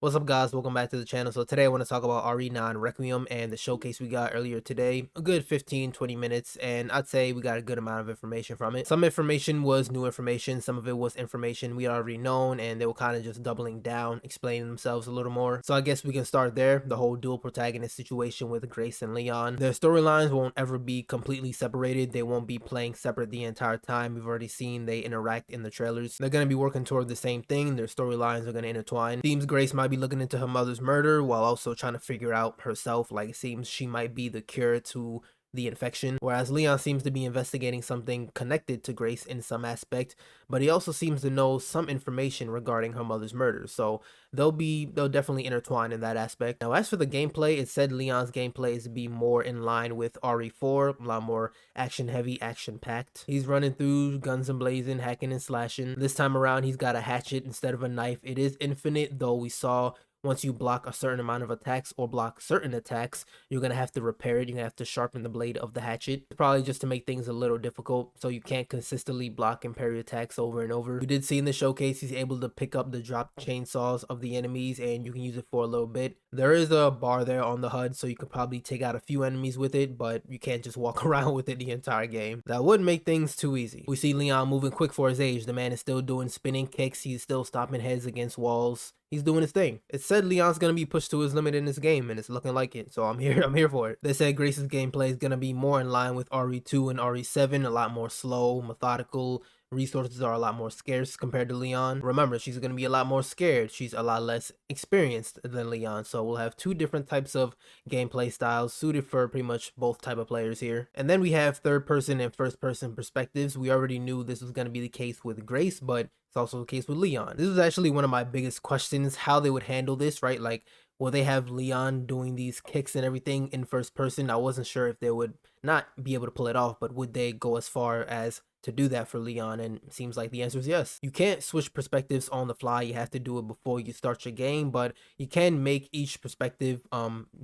What's up, guys? Welcome back to the channel. So today I want to talk about Resident Requiem and the showcase we got earlier today. A good 15-20 minutes, and I'd say we got a good amount of information from it. Some information was new information, some of it was information we already known, and they were kind of just doubling down, explaining themselves a little more. So I guess we can start there. The whole dual protagonist situation with Grace and Leon. Their storylines won't ever be completely separated. They won't be playing separate the entire time. We've already seen they interact in the trailers. They're going to be working toward the same thing. Their storylines are going to intertwine. Seems Grace might be looking into her mother's murder while also trying to figure out herself. Like, it seems she might be the cure to the infection, whereas Leon seems to be investigating something connected to Grace in some aspect, but he also seems to know some information regarding her mother's murder, so they'll definitely intertwine in that aspect. Now, as for the gameplay, it said Leon's gameplay is to be more in line with RE4, a lot more action heavy, action packed. He's running through, guns and blazing, hacking and slashing. This time around, he's got a hatchet instead of a knife. It is infinite, though we saw once you block a certain amount of attacks or block certain attacks, you're going to have to repair it. You're going to have to sharpen the blade of the hatchet, probably just to make things a little difficult, so you can't consistently block and parry attacks over and over. We did see in the showcase he's able to pick up the drop chainsaws of the enemies, and you can use it for a little bit. There is a bar there on the HUD, so you could probably take out a few enemies with it, but you can't just walk around with it the entire game. That would make things too easy. We see Leon moving quick for his age. The man is still doing spinning kicks. He's still stomping heads against walls. He's doing his thing. It said Leon's gonna be pushed to his limit in this game, and it's looking like it. So I'm here for it. They said Grace's gameplay is gonna be more in line with RE2 and RE7, a lot more slow, methodical. Resources are a lot more scarce compared to Leon. Remember, she's going to be a lot more scared. She's a lot less experienced than Leon. So we'll have two different types of gameplay styles suited for pretty much both type of players here. And then we have third person and first person perspectives. We already knew this was going to be the case with Grace, but it's also the case with Leon. This was actually one of my biggest questions, how they would handle this, right? Like, will they have Leon doing these kicks and everything in first person? I wasn't sure if they would not be able to pull it off, but would they go as far as to do that for Leon? And it seems like the answer is yes. You can't switch perspectives on the fly. You have to do it before you start your game, but you can make each perspective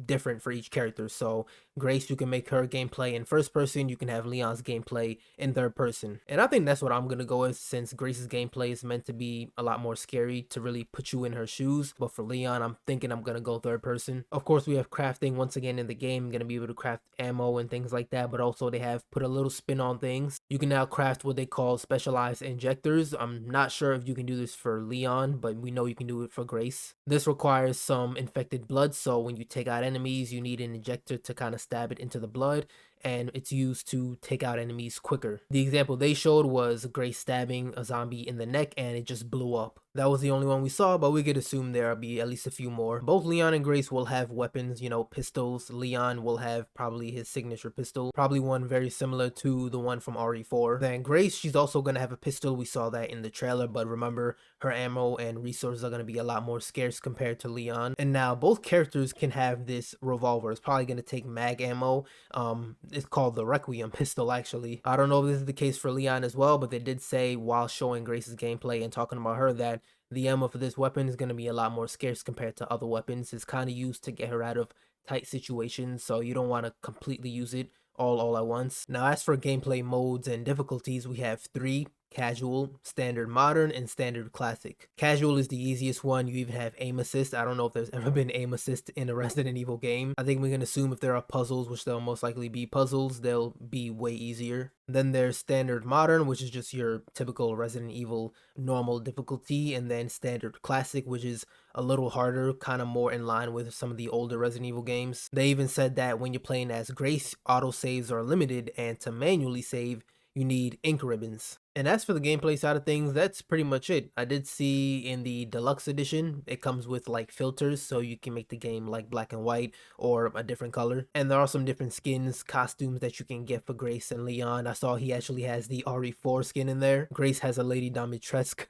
different for each character. So Grace, you can make her gameplay in first person. You can have Leon's gameplay in third person. And I think that's what I'm going to go with, since Grace's gameplay is meant to be a lot more scary to really put you in her shoes. But for Leon, I'm thinking I'm going to go third person. Of course, we have crafting once again in the game. I'm going to be able to craft ammo and things like that, but also they have put a little spin on things. You can now craft what they call specialized injectors. I'm not sure if you can do this for Leon, but we know you can do it for Grace. This requires some infected blood, so when you take out enemies, you need an injector to kind of stab it into the blood, and it's used to take out enemies quicker. The example they showed was Grace stabbing a zombie in the neck and it just blew up. That was the only one we saw, but we could assume there'll be at least a few more. Both Leon and Grace will have weapons, you know, pistols. Leon will have probably his signature pistol, probably one very similar to the one from RE4. Then Grace, she's also going to have a pistol. We saw that in the trailer, but remember, her ammo and resources are going to be a lot more scarce compared to Leon. And now both characters can have this revolver. It's probably going to take mag ammo. It's called the Requiem pistol, actually. I don't know if this is the case for Leon as well, but they did say while showing Grace's gameplay and talking about her that the ammo for this weapon is going to be a lot more scarce compared to other weapons. It's kind of used to get her out of tight situations, so you don't want to completely use it all at once. Now, as for gameplay modes and difficulties, we have three: casual, standard modern, and standard classic. Casual is the easiest one. You even have aim assist. I don't know if there's ever been aim assist in a Resident Evil game. I think we can assume if there are puzzles, which there'll most likely be puzzles, they'll be way easier. Then there's standard modern, which is just your typical Resident Evil normal difficulty, and then standard classic, which is a little harder, kind of more in line with some of the older Resident Evil games. They even said that when you're playing as Grace, autosaves are limited, and to manually save, you need ink ribbons. And as for the gameplay side of things, that's pretty much it. I did see in the deluxe edition, it comes with like filters, so you can make the game like black and white or a different color. And there are some different skins, costumes that you can get for Grace and Leon. I saw he actually has the RE4 skin in there. Grace has a Lady Dimitrescu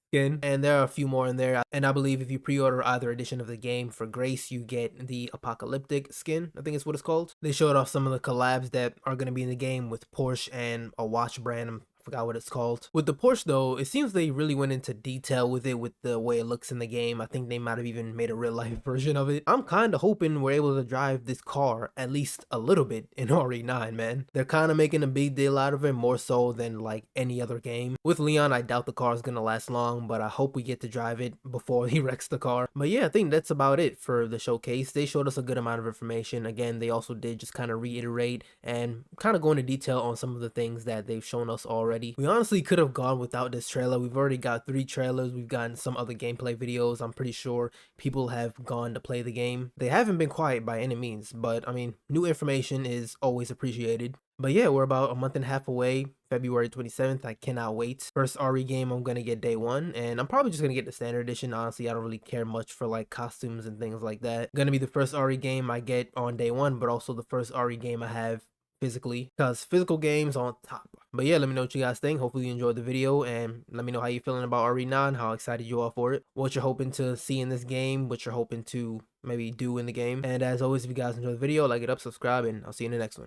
skin, and there are a few more in there. And I believe if you pre-order either edition of the game, for Grace you get the apocalyptic skin, I think is what it's called. They showed off some of the collabs that are going to be in the game with Porsche and a watch brand. forgot what it's called. With the Porsche though, it seems they really went into detail with it with the way it looks in the game. I think they might have even made a real life version of it. I'm kind of hoping we're able to drive this car at least a little bit in RE9, man. They're kind of making a big deal out of it, more so than like any other game. With Leon, I doubt the car is gonna last long, but I hope we get to drive it before he wrecks the car. But yeah, I think that's about it for the showcase. They showed us a good amount of information. Again, they also did just kind of reiterate and kind of go into detail on some of the things that they've shown us already. We honestly could have gone without this trailer. We've already got 3 trailers. We've gotten some other gameplay videos. I'm pretty sure people have gone to play the game. They haven't been quiet by any means, but I mean, new information is always appreciated. But yeah, we're about a month and a half away, February 27th. I cannot wait. First RE game I'm gonna get day 1, and I'm probably just gonna get the standard edition. Honestly, I don't really care much for like costumes and things like that. Gonna be the first RE game I get on day 1, but also the first RE game I have physically, because physical games on top. But yeah, let me know what you guys think. Hopefully you enjoyed the video, and let me know how you're feeling about RE9, how excited you are for it, what you're hoping to see in this game, what you're hoping to maybe do in the game. And as always, if you guys enjoyed the video, like it up, subscribe, and I'll see you in the next one.